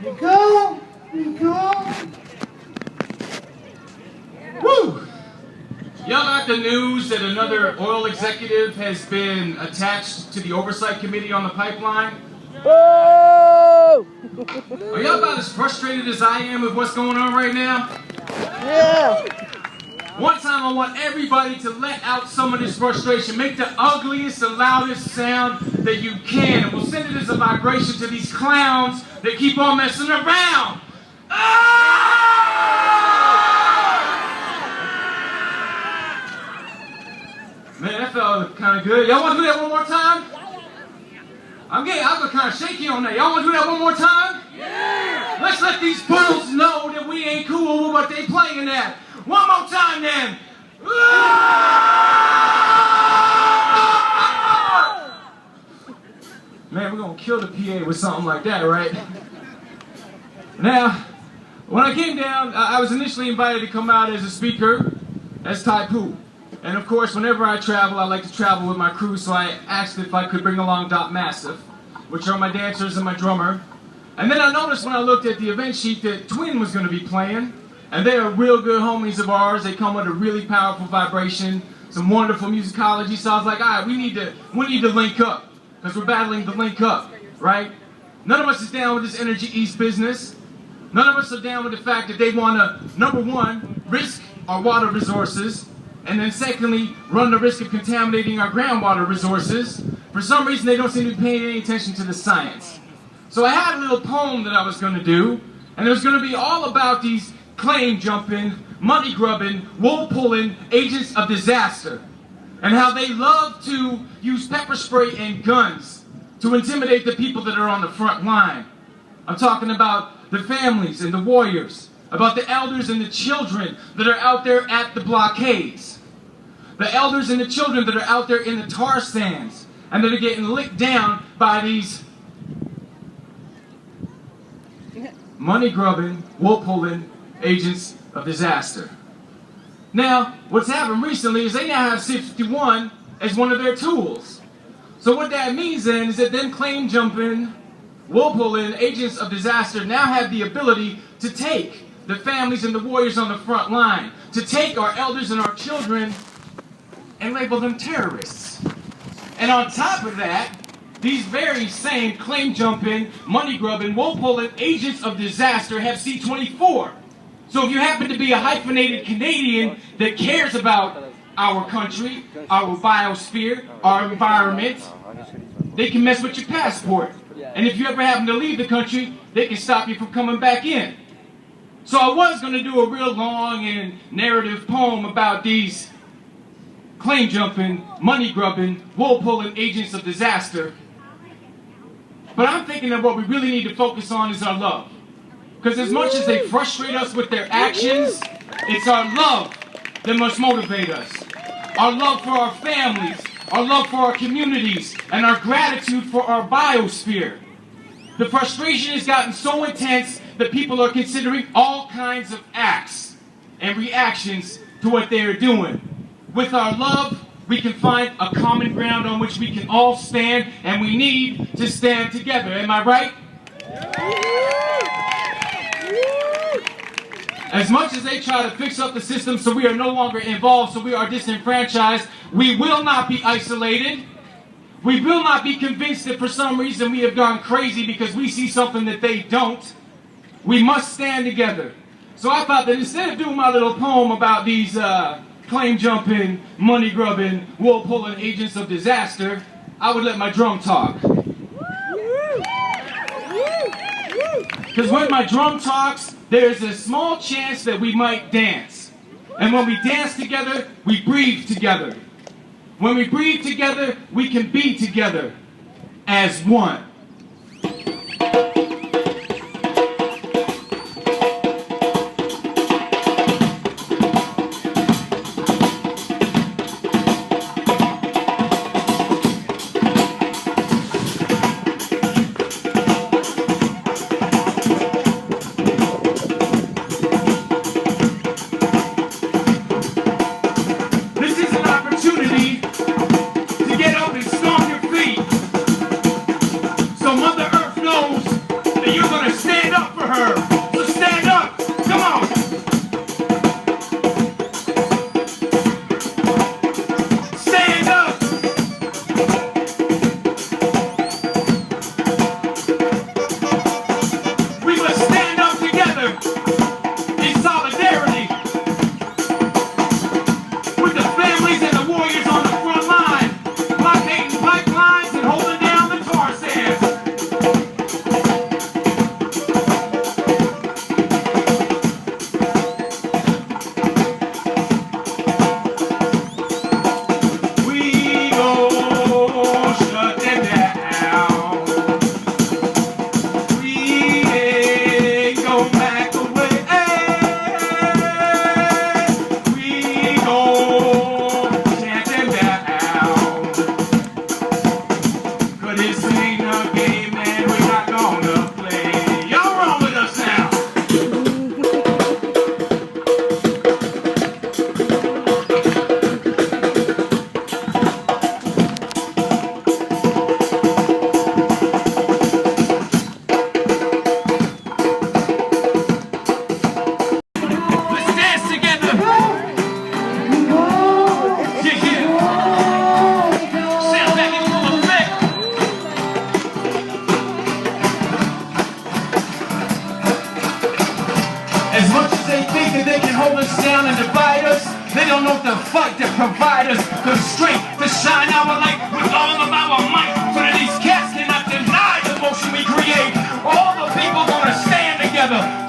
Nicole, Nicole. Woo! Y'all got the news that another oil executive has been attached to the oversight committee on the pipeline? Whoa! Are y'all about as frustrated as I am with what's going on right now? Yeah! One time I want everybody to let out some of this frustration. Make the ugliest and loudest sound that you can. And we'll send it as a vibration to these clowns that keep on messing around. Man, that felt kind of good. Y'all want to do that one more time? I feel kind of shaky on that. Y'all want to do that one more time? Yeah! Let's let these fools know that we ain't cool with what they playing at. One more time then. Man, we're going to kill the PA with something like that, right? Now, when I came down, I was initially invited to come out as a speaker as Taipu. And of course, whenever I travel, I like to travel with my crew, so I asked if I could bring along Dot Massive, which are my dancers and my drummer. And then I noticed when I looked at the event sheet that Twin was going to be playing, and they are real good homies of ours. They come with a really powerful vibration, some wonderful musicology, so I was like, all right, we need to link up, because we're battling to link up, right? None of us is down with this Energy East business. None of us are down with the fact that they want to, number one, risk our water resources, and then secondly, run the risk of contaminating our groundwater resources. For some reason, they don't seem to be paying any attention to the science. So I had a little poem that I was going to do, and it was going to be all about these claim jumping, money grubbing, wool pulling agents of disaster, and how they love to use pepper spray and guns to intimidate the people that are on the front line. I'm talking about the families and the warriors, about the elders and the children that are out there at the blockades, the elders and the children that are out there in the tar sands and that are getting licked down by these money grubbing, wool pulling agents of disaster. Now, what's happened recently is they now have 61 as one of their tools. So what that means then is that them claim jumping, wool pulling agents of disaster now have the ability to take the families and the warriors on the front line, to take our elders and our children and label them terrorists. And on top of that, these very same claim jumping, money grubbing, wool pulling agents of disaster have C-24. So if you happen to be a hyphenated Canadian that cares about our country, our biosphere, our environment, they can mess with your passport. And if you ever happen to leave the country, they can stop you from coming back in. So I was going to do a real long and narrative poem about these claim jumping, money grubbing, wool pulling agents of disaster. But I'm thinking that what we really need to focus on is our love. Because as much as they frustrate us with their actions, it's our love that must motivate us. Our love for our families, our love for our communities, and our gratitude for our biosphere. The frustration has gotten so intense that people are considering all kinds of acts and reactions to what they are doing. With our love, we can find a common ground on which we can all stand, and we need to stand together. Am I right? As much as they try to fix up the system so we are no longer involved, so we are disenfranchised, we will not be isolated. We will not be convinced that for some reason we have gone crazy because we see something that they don't. We must stand together. So I thought that instead of doing my little poem about these claim jumping, money grubbing, wool pulling agents of disaster, I would let my drum talk. Because when my drum talks, there's a small chance that we might dance. And when we dance together, we breathe together. When we breathe together, we can be together as one. stand up for her. So stand up. Come on. Stand up. We must stand up together in solidarity with the families and the warriors on the front line, blockading pipelines and holding down the tar sands. We gon' shut them down. We ain't gon' back away. We gon' chant them down. 'Cause this ain't a game that we're not gonna play. Y'all run with us now. Let's dance together. Yeah, yeah. Sound back in full effect. As much as they think that they can hold us down and divide us, they don't know the fight to provide us the strength to shine our light with all of our might. So that these cats cannot deny the motion we create. All the people gonna stand together.